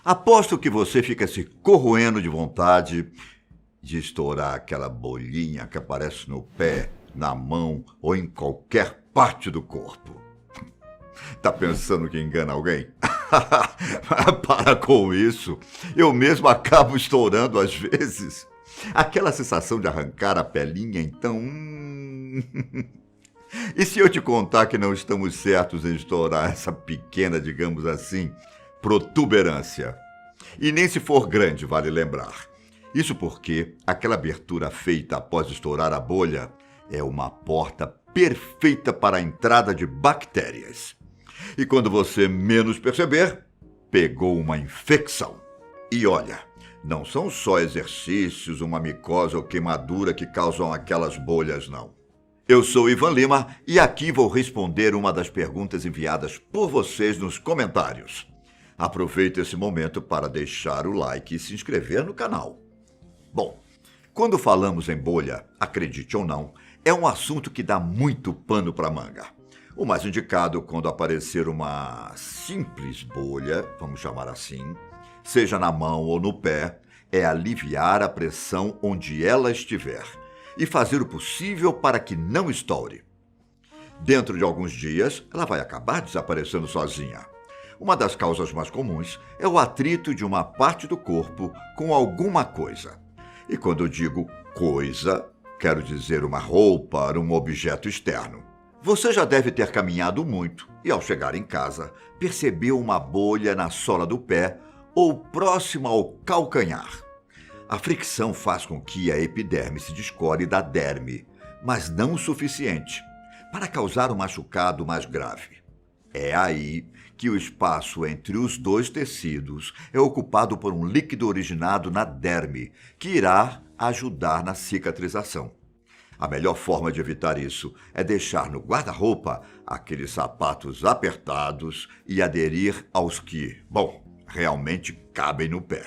Aposto que você fica se corroendo de vontade de estourar aquela bolinha que aparece no pé, na mão ou em qualquer parte do corpo. Tá pensando que engana alguém? Para com isso. Eu mesmo acabo estourando às vezes. Aquela sensação de arrancar a pelinha, então... E se eu te contar que não estamos certos em estourar essa pequena, digamos assim, protuberância? E nem se for grande, vale lembrar. Isso porque aquela abertura feita após estourar a bolha é uma porta perfeita para a entrada de bactérias. E quando você menos perceber, pegou uma infecção. E olha, não são só exercícios, uma micose ou queimadura que causam aquelas bolhas, não. Eu sou Ivan Lima e aqui vou responder uma das perguntas enviadas por vocês nos comentários. Aproveite esse momento para deixar o like e se inscrever no canal. Bom, quando falamos em bolha, acredite ou não, é um assunto que dá muito pano para manga. O mais indicado quando aparecer uma simples bolha, vamos chamar assim, seja na mão ou no pé, é aliviar a pressão onde ela estiver e fazer o possível para que não estoure. Dentro de alguns dias, ela vai acabar desaparecendo sozinha. Uma das causas mais comuns é o atrito de uma parte do corpo com alguma coisa. E quando eu digo coisa, quero dizer uma roupa, um objeto externo. Você já deve ter caminhado muito e, ao chegar em casa, percebeu uma bolha na sola do pé ou próxima ao calcanhar. A fricção faz com que a epiderme se descole da derme, mas não o suficiente para causar um machucado mais grave. É aí que o espaço entre os dois tecidos é ocupado por um líquido originado na derme, que irá ajudar na cicatrização. A melhor forma de evitar isso é deixar no guarda-roupa aqueles sapatos apertados e aderir aos que, bom, realmente cabem no pé.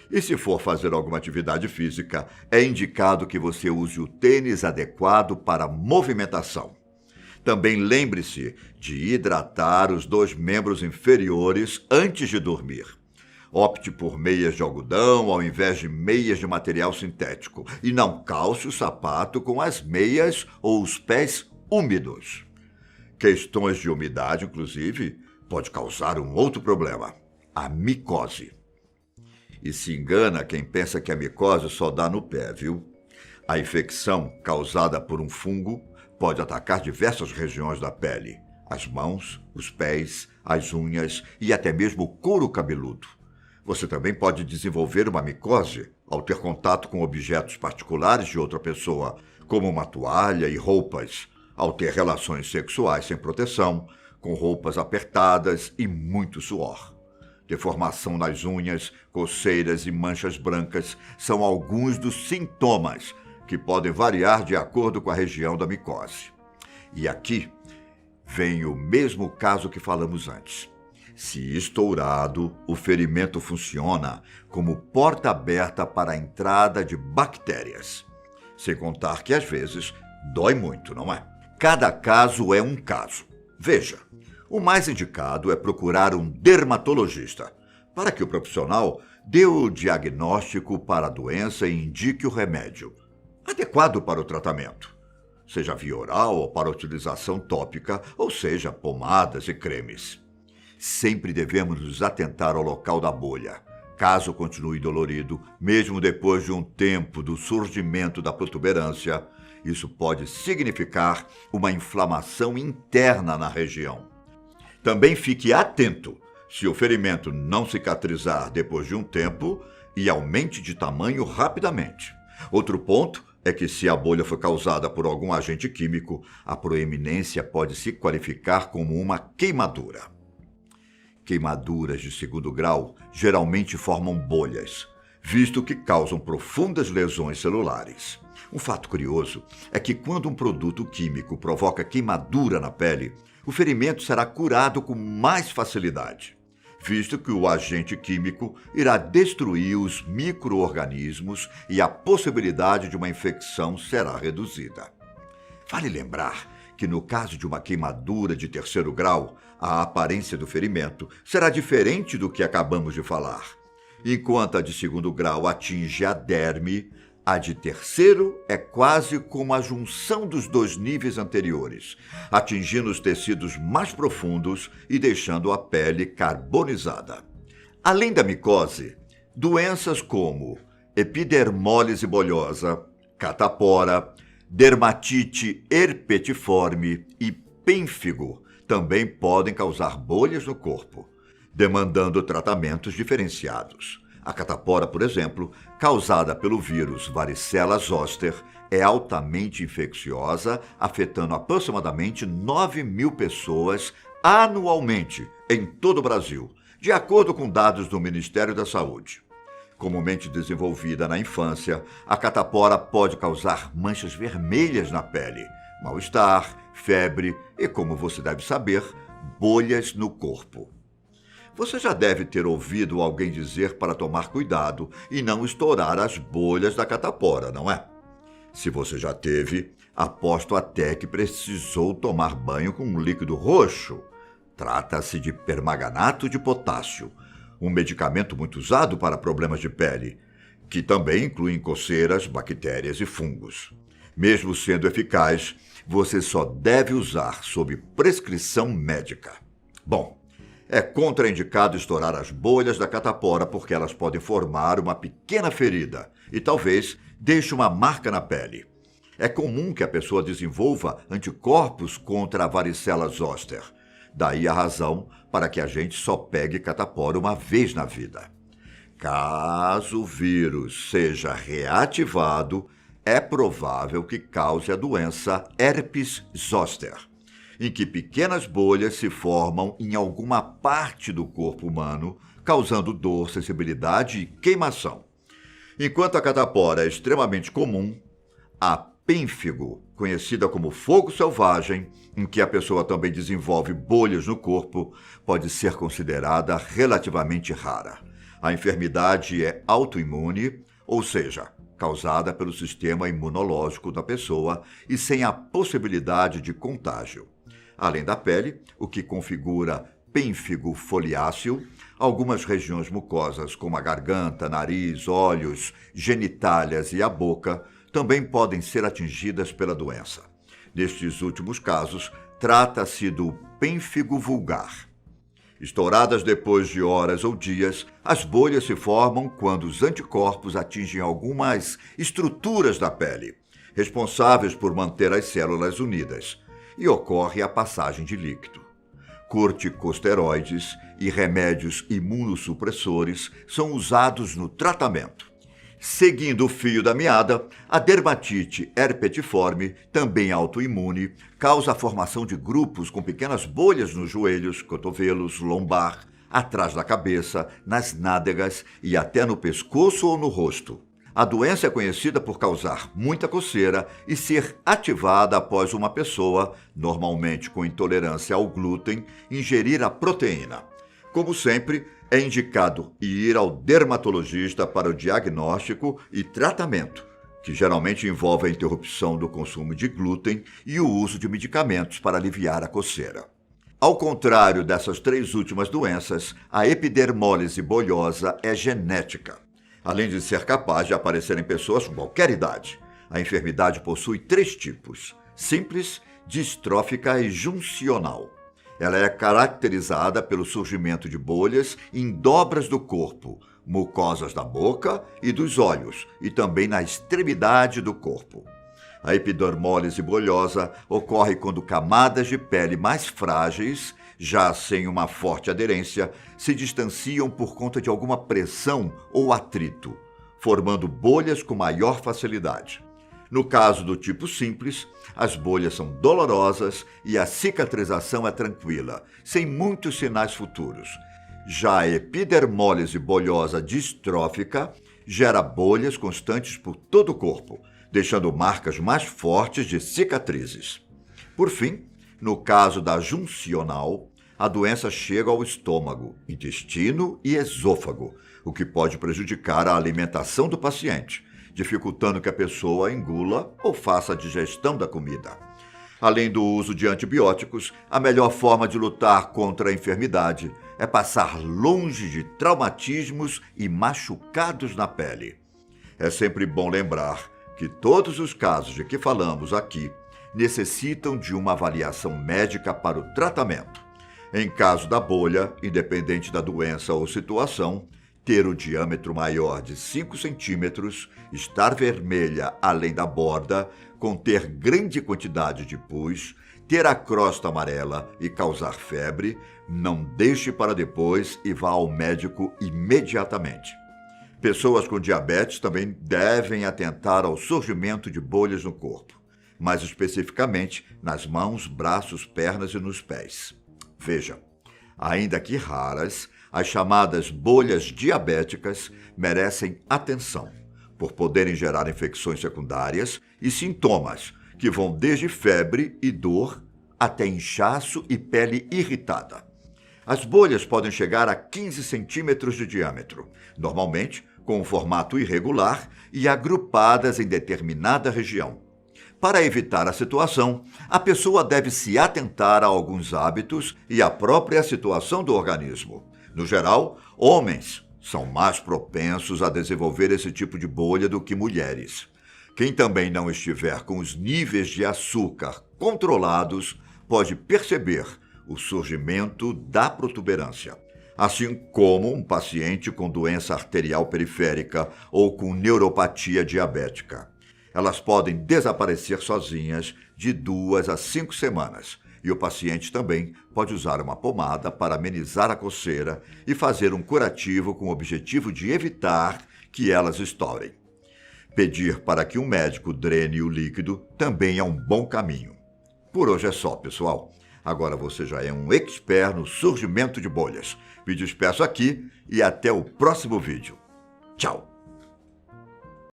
E se for fazer alguma atividade física, é indicado que você use o tênis adequado para a movimentação. Também lembre-se de hidratar os dois membros inferiores antes de dormir. Opte por meias de algodão ao invés de meias de material sintético e não calce o sapato com as meias ou os pés úmidos. Questões de umidade, inclusive, pode causar um outro problema, a micose. E se engana quem pensa que a micose só dá no pé, viu? A infecção causada por um fungo pode atacar diversas regiões da pele, as mãos, os pés, as unhas e até mesmo o couro cabeludo. Você também pode desenvolver uma micose ao ter contato com objetos particulares de outra pessoa, como uma toalha e roupas, ao ter relações sexuais sem proteção, com roupas apertadas e muito suor. Deformação nas unhas, coceiras e manchas brancas são alguns dos sintomas que podem variar de acordo com a região da micose. E aqui vem o mesmo caso que falamos antes. Se estourado, o ferimento funciona como porta aberta para a entrada de bactérias. Sem contar que, às vezes, dói muito, não é? Cada caso é um caso. Veja, o mais indicado é procurar um dermatologista, para que o profissional dê o diagnóstico para a doença e indique o remédio adequado para o tratamento, seja via oral ou para utilização tópica, ou seja, pomadas e cremes. Sempre devemos nos atentar ao local da bolha, caso continue dolorido, mesmo depois de um tempo do surgimento da protuberância. Isso pode significar uma inflamação interna na região. Também fique atento se o ferimento não cicatrizar depois de um tempo e aumente de tamanho rapidamente. Outro ponto é que se a bolha foi causada por algum agente químico, a proeminência pode se qualificar como uma queimadura. Queimaduras de segundo grau geralmente formam bolhas, visto que causam profundas lesões celulares. Um fato curioso é que quando um produto químico provoca queimadura na pele, o ferimento será curado com mais facilidade, visto que o agente químico irá destruir os micro-organismos e a possibilidade de uma infecção será reduzida. Vale lembrar que no caso de uma queimadura de 3º grau, a aparência do ferimento será diferente do que acabamos de falar. Enquanto a de 2º grau atinge a derme, a de 3º é quase como a junção dos 2 níveis anteriores, atingindo os tecidos mais profundos e deixando a pele carbonizada. Além da micose, doenças como epidermólise bolhosa, catapora, dermatite herpetiforme e pênfigo também podem causar bolhas no corpo, demandando tratamentos diferenciados. A catapora, por exemplo, causada pelo vírus varicela zoster, é altamente infecciosa, afetando aproximadamente 9.000 pessoas anualmente em todo o Brasil, de acordo com dados do Ministério da Saúde. Comumente desenvolvida na infância, a catapora pode causar manchas vermelhas na pele, mal-estar, febre e, como você deve saber, bolhas no corpo. Você já deve ter ouvido alguém dizer para tomar cuidado e não estourar as bolhas da catapora, não é? Se você já teve, aposto até que precisou tomar banho com um líquido roxo. Trata-se de permanganato de potássio, um medicamento muito usado para problemas de pele, que também inclui coceiras, bactérias e fungos. Mesmo sendo eficaz, você só deve usar sob prescrição médica. Bom, é contraindicado estourar as bolhas da catapora porque elas podem formar uma pequena ferida e talvez deixe uma marca na pele. É comum que a pessoa desenvolva anticorpos contra a varicela zoster. Daí a razão para que a gente só pegue catapora uma vez na vida. Caso o vírus seja reativado, é provável que cause a doença herpes zoster, em que pequenas bolhas se formam em alguma parte do corpo humano, causando dor, sensibilidade e queimação. Enquanto a catapora é extremamente comum, a pênfigo, conhecida como fogo selvagem, em que a pessoa também desenvolve bolhas no corpo, pode ser considerada relativamente rara. A enfermidade é autoimune, ou seja, causada pelo sistema imunológico da pessoa e sem a possibilidade de contágio. Além da pele, o que configura pênfigo foliáceo, algumas regiões mucosas como a garganta, nariz, olhos, genitálias e a boca também podem ser atingidas pela doença. Nestes últimos casos, trata-se do pênfigo vulgar. Estouradas depois de horas ou dias, as bolhas se formam quando os anticorpos atingem algumas estruturas da pele, responsáveis por manter as células unidas, e ocorre a passagem de líquido. Corticosteroides e remédios imunossupressores são usados no tratamento. Seguindo o fio da meada, a dermatite herpetiforme, também autoimune, causa a formação de grupos com pequenas bolhas nos joelhos, cotovelos, lombar, atrás da cabeça, nas nádegas e até no pescoço ou no rosto. A doença é conhecida por causar muita coceira e ser ativada após uma pessoa, normalmente com intolerância ao glúten, ingerir a proteína. Como sempre, é indicado ir ao dermatologista para o diagnóstico e tratamento, que geralmente envolve a interrupção do consumo de glúten e o uso de medicamentos para aliviar a coceira. Ao contrário dessas 3 últimas doenças, a epidermólise bolhosa é genética. Além de ser capaz de aparecer em pessoas com qualquer idade, a enfermidade possui 3 tipos: simples, distrófica e juncional. Ela é caracterizada pelo surgimento de bolhas em dobras do corpo, mucosas da boca e dos olhos, e também na extremidade do corpo. A epidermólise bolhosa ocorre quando camadas de pele mais frágeis, já sem uma forte aderência, se distanciam por conta de alguma pressão ou atrito, formando bolhas com maior facilidade. No caso do tipo simples, as bolhas são dolorosas e a cicatrização é tranquila, sem muitos sinais futuros. Já a epidermólise bolhosa distrófica gera bolhas constantes por todo o corpo, deixando marcas mais fortes de cicatrizes. Por fim, no caso da juncional, a doença chega ao estômago, intestino e esôfago, o que pode prejudicar a alimentação do paciente, dificultando que a pessoa engula ou faça a digestão da comida. Além do uso de antibióticos, a melhor forma de lutar contra a enfermidade é passar longe de traumatismos e machucados na pele. É sempre bom lembrar que todos os casos de que falamos aqui necessitam de uma avaliação médica para o tratamento. Em caso da bolha, independente da doença ou situação, ter o diâmetro maior de 5 centímetros, estar vermelha além da borda, conter grande quantidade de pus, ter a crosta amarela e causar febre, não deixe para depois e vá ao médico imediatamente. Pessoas com diabetes também devem atentar ao surgimento de bolhas no corpo, mais especificamente nas mãos, braços, pernas e nos pés. Veja, ainda que raras, as chamadas bolhas diabéticas merecem atenção, por poderem gerar infecções secundárias e sintomas que vão desde febre e dor até inchaço e pele irritada. As bolhas podem chegar a 15 centímetros de diâmetro, normalmente com um formato irregular e agrupadas em determinada região. Para evitar a situação, a pessoa deve se atentar a alguns hábitos e à própria situação do organismo. No geral, homens são mais propensos a desenvolver esse tipo de bolha do que mulheres. Quem também não estiver com os níveis de açúcar controlados pode perceber o surgimento da protuberância, assim como um paciente com doença arterial periférica ou com neuropatia diabética. Elas podem desaparecer sozinhas de 2 a 5 semanas, e o paciente também pode usar uma pomada para amenizar a coceira e fazer um curativo com o objetivo de evitar que elas estourem. Pedir para que um médico drene o líquido também é um bom caminho. Por hoje é só, pessoal. Agora você já é um expert no surgimento de bolhas. Me despeço aqui e até o próximo vídeo. Tchau!